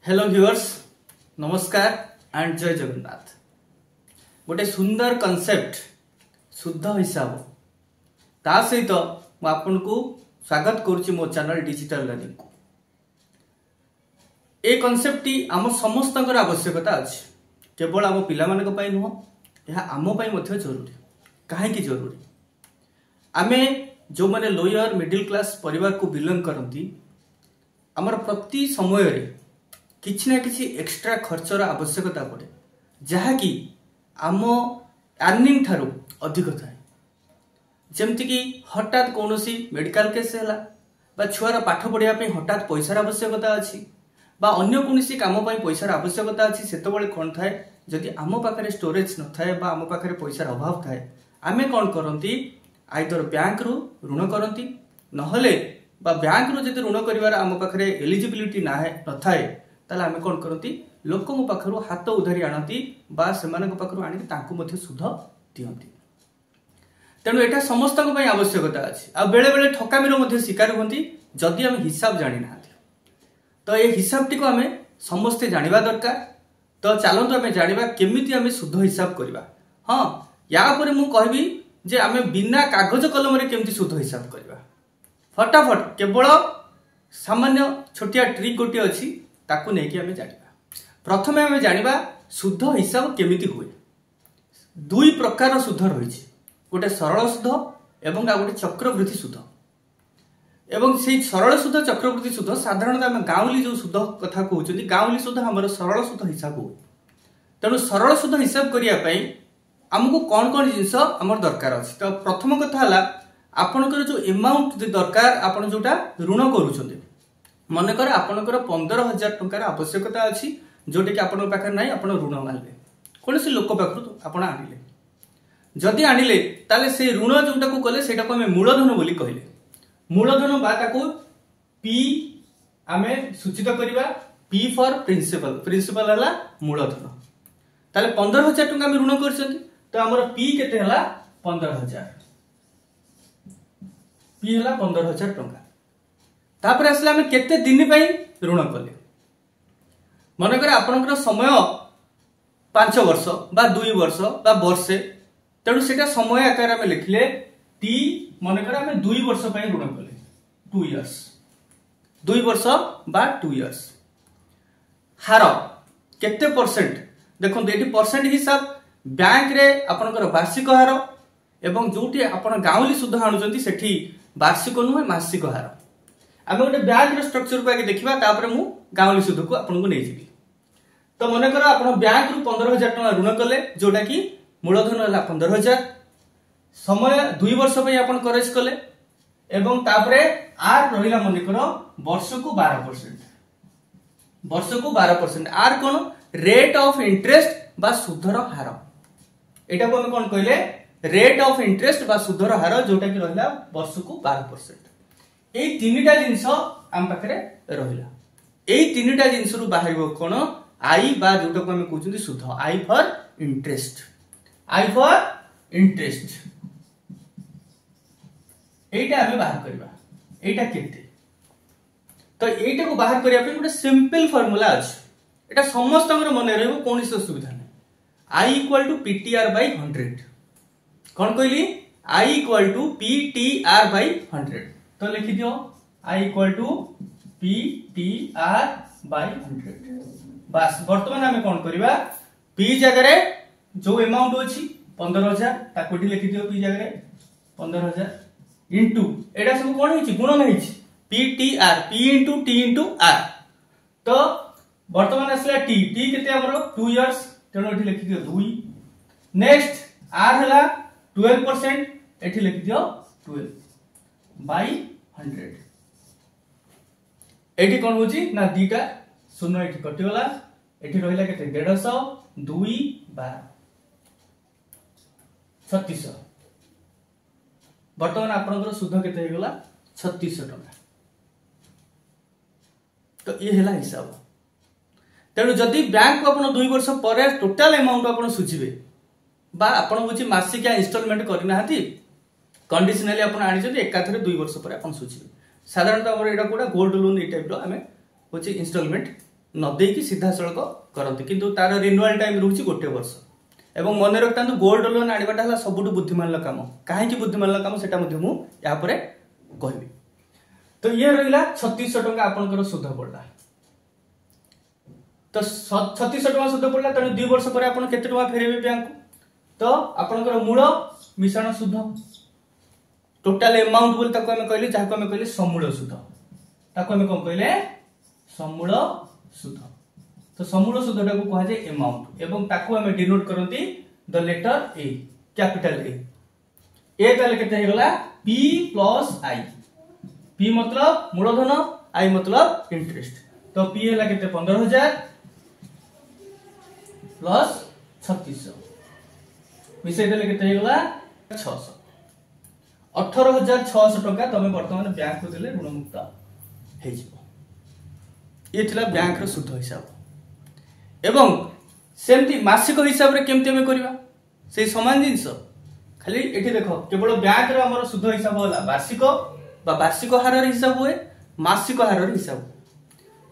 Hello viewers, नमस्कार and जय जगन्नाथ। गोटे सुंदर कॉन्सेप्ट शुद्ध हिसाब ता सहित आपको स्वागत करुच्ची मो चैनल डिजिटल लर्निंग को। ए कॉन्सेप्ट टी आम समस्त आवश्यकता अच्छी, केवल आम पिला नुह, यह आम जरूरी। कहीं जरूरी आमे जो मैंने लोअर मिडिल क्लास परिवार को बिलोंग करती, आमर प्रति समय रे किछि ना किछि एक्स्ट्रा खर्चर आवश्यकता पड़े, जहाँकि आम अर्निंग ठारू अधिक थाए। जमती कि हठात कौन मेडिकल केस है, छुआर पाठ पढ़ा हठात पैसार आवश्यकता अच्छी, अन्य कौन कम पैसार आवश्यकता अच्छी, से कौन थाए जदि आम पाखे स्टोरेज न थाए आम पाखे पैसार अभाव थाए, आमे कौन करती आइदर बैंक रु ऋण करती, नहले बैंक रु जदि ऋण कर आम पाखे एलिजिबिलिटी न थाए ताले आमे कौन करती लोक पाखु हाथ उधारी आनती से पाखु आनिक सुध दियंती। तेणु यहाँ समस्त आवश्यकता अच्छी। आ बेले बेले ठकामीर शिकार होती जदि आम हिसाब जानी ना। तो ये हिसाब टी आम समस्ते जाना दरकार। तो चलतु आम जाना केमिति आम शुद्ध हिसाब करवा। हाँ, या पर मु कहबी जे आम बिना कागज कलम रे केमिति शुद्ध हिसाब करवा। फटाफट केवल सामान्य छोटिया ट्रिक गोटे अच्छी, ताकू नहीं आम जाना। प्रथमे आम जाना शुद्ध हिसाब केमिति हुए। दुई प्रकार शुद्ध रही, गोटे सरल शुद्ध एवं आ गोटे चक्रवृद्धि शुद्ध। एवं से सरल शुद्ध चक्रवृद्धि शुद्ध साधारणतः आम गाँवली जो शुद्ध कथा कहते, गाँवली शुद्ध आम सरल शुद्ध हिसाब हुए। तेणु सरल शुद्ध हिसाब करने आमको कौन कौन जिनस आमर दरकार अच्छी। तो प्रथम कथा है आपनकर जो एमाउंट दरकार, आप जोटा ऋण करुँच, मनकर आपनकर 15,000 टंकार आवश्यकता अच्छी, जोटा कि आपन पाखे ना आप ऋण मानले कौन सी लोक पाखु आप आनिले। जदि आनिले ताले से ऋण जोटा को कले सेटा को आम मूलधन बोली कहले। मूलधन बा ताको पी आमे सूचित करबा। पी फॉर प्रिंसिपल, प्रिंसिपल हला मूलधन। ताले 15,000 टंका ऋण करछथि, तो हमर पी केते हला 15,000। पी हला 15,000 टंका। तापर आसले आमे केते दिन पई ऋण कले। मनकर आपनकर समय 5 वर्ष बा 2 वर्ष बा वर्षे, तेणु सेटा समय आकार आमे लिखले टी। मनकर आमे 2 वर्ष पई ऋण कले, 2 इयर्स, 2 वर्ष बा 2 इयर्स। हार केते परसेंट देखो, ये परसेंट हिसाब बैंक रे आपनकर वार्षिक हार एवं जोटी आपन गाँवली शुद्ध आणुचंती सेठी वार्षिक नुहे मासिक हार। आम गोटे बैंक स्ट्रक्चर को आगे देखा, तापर मु गाँवली शुद्ध को आपको नहीं जी। तो मनकर आप बैंक रु 15,000 टका ऋण कले, जोटा कि मूलधन है 15,000, समय 2 वर्ष आप करेज कले, एवं तापरे आर रहिला मनकर वर्ष को 12%, वर्ष को 12%। आर कौन रेट ऑफ इंटरेस्ट बा सुधर हार, एटा को हम कौन कहले रेट ऑफ इंटरेस्ट बा सुधर हार, जोटा कि रहिला वर्ष को 12%। यही 3टा जिनस आम पाखे रहा। यही 3टा जिनस बाहर कौन आई बा जोटा को कहते शुद्ध I for interest. I for interest एटा आम बाहर करबा। एटा केते, तो एटा को बाहर करिया पे गोटे सिंपल फार्मूला अछि। एटा समस्त मन रहबो, कोन असुविधा नै। I equal to PTR by 100। कौन कहली I equal to PTR by 100। तो लिखि दियो I equal to P T R by 100। बस वर्तमान आम कौन करवा, पी जगह जो अमाउंट अच्छी 15,000 ताको लिखि दियो। पी जगह 15,000 इंटू एटा सब कौन होइछि गुणन होइछि P T R, P into T into R. तो वर्तमान आसला टी, टी केते हमरो 2 इयर्स, तेणु एठी लिखि दियो 2। नेक्स्ट आर हला 12%, एठी लिखि दियो 12 बाय 100। एठी कौन होची ना दीटा शून्य एठी कटिगला, एठी रहिला केते 150, 2 12 3600। वर्तमान आपनकर शुद्ध केते हेगला 3600 टका। तो ये हेला हिसाब। तेणु जदि बैंक को अपन 2 वर्ष पर टोटाल अमाउंट अपन सुझिबे बा अपन होची मासिकिया इंस्टॉलमेंट करिनाहाती, कंडीशनली अपन आनी एकाथरे 2 वर्ष पर अपन सुझिबे। साधारणतः हमर एटा कोडा गोल्ड लोन ए टाइप रो हमें होची इंस्टॉलमेंट न देकी सीधा सड़क करते किंतु तार रिन्यूअल टाइम रोचे गोटे वर्ष एवं मन रखता गोल्ड लोन आनिबाटा हला सबुठु बुद्धिमान काम काहे बुद्धिमान काम सेटा मध्य मु या परे कहबी। तो ये रहिला 3600 टंका आपनकर सुध पड़ला। तो 3600 टंका सुध पड़ला तने 2 वर्ष पर आपन केते टंका फेरेबे बैंक को तो आपनकर मूल मिश्रण सुध टोटल अमाउंट बोल ताको हमें कहले जाको हमें कहले समूल सुध ताको हमें कोन कहले समूल सुध। तो समूल सुधटा को कहा जाय अमाउंट एवं ताको हमें डिनोट करंती the letter A capital A ताले केते हे गला p प्लस i p मतलब मूलधन i मतलब इंटरेस्ट। तो p हला केते 15000 प्लस 3600 मिसे देले केते हे गला 600 18600 टंका तमे वर्तमान बैंक को देले ऋण मुक्त हे जिवो। ये थिला बैंक रो सुध हिसाब एवं सेमती मासिक हिसाब रे केमते हमें करबा से समान जिंस खाली एठी देखो केवल बैंक रो हमर सुध हिसाब होला वार्षिक बा वार्षिक हार रे हिसाब होए मासिक हार रे हिसाब।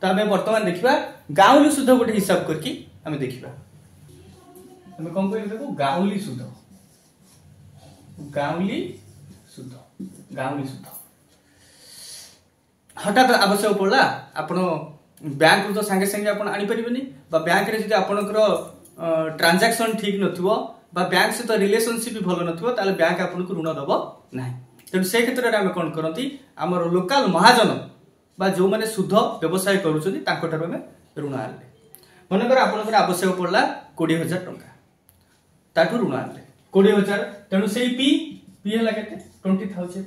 तो हमें वर्तमान देखिबा गाउली सुध गोटे हिसाब करके हमें देखिबा हमें कोन कहले देखो गाउली सुध गाउली सुध हठात आवश्यक पड़ला आपण बैंक तो संगे संगे आपण आनी परिबेनी बा बैंक रे जदि आपनकर ट्रांजैक्शन ठीक नथिबो बा बैंक से तो रिलेशनशिप भी भलो नथिबो ताले बैंक आपनको ऋण दबो नाही। तेणु से क्षेत्र में आम कौन करती आम लोकल महाजन बा जो मैंने शुद्ध व्यवसाय करुँच हमें ऋण आनले मनकर आपंकर आवश्यक पड़ला 20,000 टंका ताठू ऋण आनले 20,000 तेणु से पी पी है के 20,000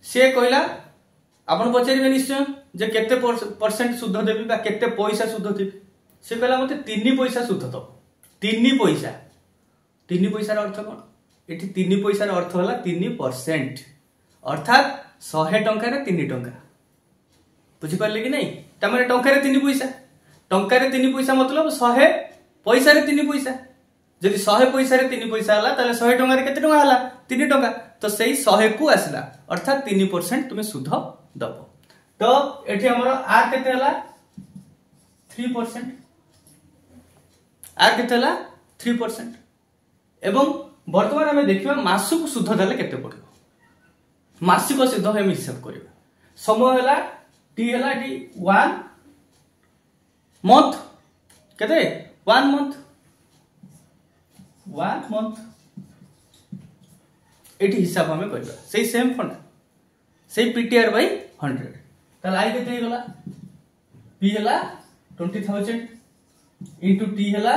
से कहला आपन पचारे निश्चय जे केते परसेंट शुद्ध देबी बा केते पैसा शुद्ध देबी से कहला मते 3 पैसा शुद्ध दो 3 पैसा 3 पैसा अर्थ कौन ये 3 पैसा अर्थ होला 3% अर्थात 100 टंका रे 3 टंका बुझी पारले कि नहीं तमरे टंका रे 3 पैसा टंका रे 3 पैसा मतलब 100 पैसा रे 3 पैसा जदि 100 पैसा रे 3 पैसा हला ताले 100 टंका रे केते टंका हला 3 टंका तो सही 100 को आसला अर्थात 3% तुमे शुद्ध दबो। तो एठी हमर आर केते हला 3% आर केते हला 3% एवं वर्तमान हमें देखिबा मासुक शुद्ध देले केते पड़िबो मासिक शुद्ध हम हिसाब करिबा समय हला टी हला टी 1 मंथ केते 1 मंथ एटी हिसाब हमें करिबा सेही सेम फंड सेही पीटीआर बाय 100 ताले आई केते गला पी हला 20,000 इनटू टी हला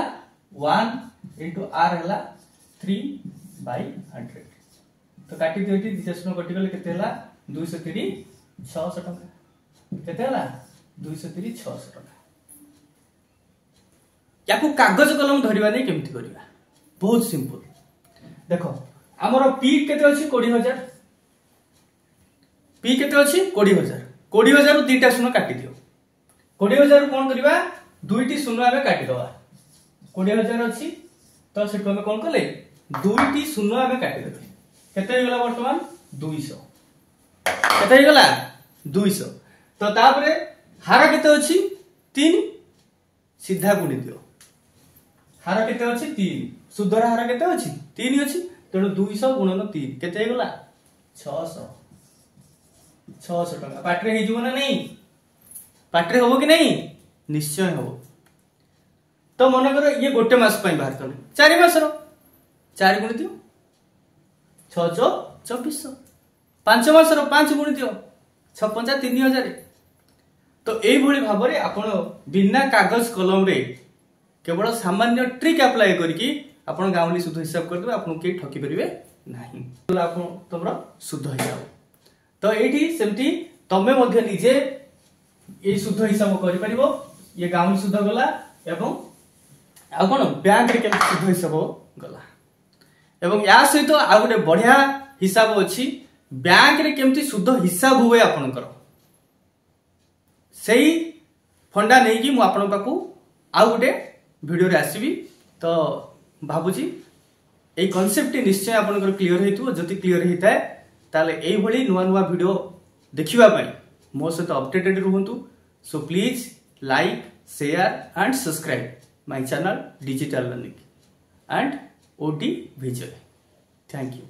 1 इनटू आर हला 3/100 तो काटी दियो एटी 200 कटि गले केते हला 230 600 टका केते हला 230 600 टका याकू कागज कलम धरिबा नै केमति करिबा बहुत सिंपल देखो हमर पी केते अछि 20,000 पी केते अछि 20,000 रु दुईटा शून्य काटी दियो 20,000 कोन करबा दुईटी शून्य आबे काटी दवा 20,000 अछि तो से हमें कोन करले दुईटी शून्य आबे काटी देबे केते हो गला वर्तमान 200 केते हो गला 200 तो तापरे हार केते अछि 3 सीधा गुणी दियो हार केते अछि 3 शुद्धर हार केते अछि 3 अछि तेणु 200 गुणन 3 केते गला 600 टका पाटरे हे जीवन नहीं पाटरे होबो कि नहीं निश्चय होबो। तो मन कर ये गोटे मास पई बाहर तले 4 मास रो 4 गुणी दियो 6 2400 5 मास रो 5 गुणी दियो 6 3,000 तो एई भली भाबरे आपण बिना कागज कलम रे केवल सामान्य ट्रिक अप्लाई करके आपण गाउली शुद्ध हिसाब कर देबे आपण के ठकी परिबे नाही तो आपण तमरा शुद्ध हिसाब। तो एठी सेमती तमे मध्ये निजे ए शुद्ध हिसाब करि परिबो ये गाउली शुद्ध गला एवं आ कोन बैंक रे के शुद्ध हिसाब गला एवं या सहित आ गोटे बढ़िया हिसाब अछि बैंक रे केमती शुद्ध हिसाब हुए आपनकर सेही फंडा नै कि मु आपन पाकू आ गोटे वीडियो रे आसीबी। तो भाबुची ए कांसेप्ट निश्चय आपनकर क्लियर हेतु जति क्लियर हेता ताले एई भली नुवा नुवा वीडियो देखिबा पई मो सहित अपडेटेड रुहंतु। So please like share and subscribe my channel digital learning and ओडी विजय। Thank you.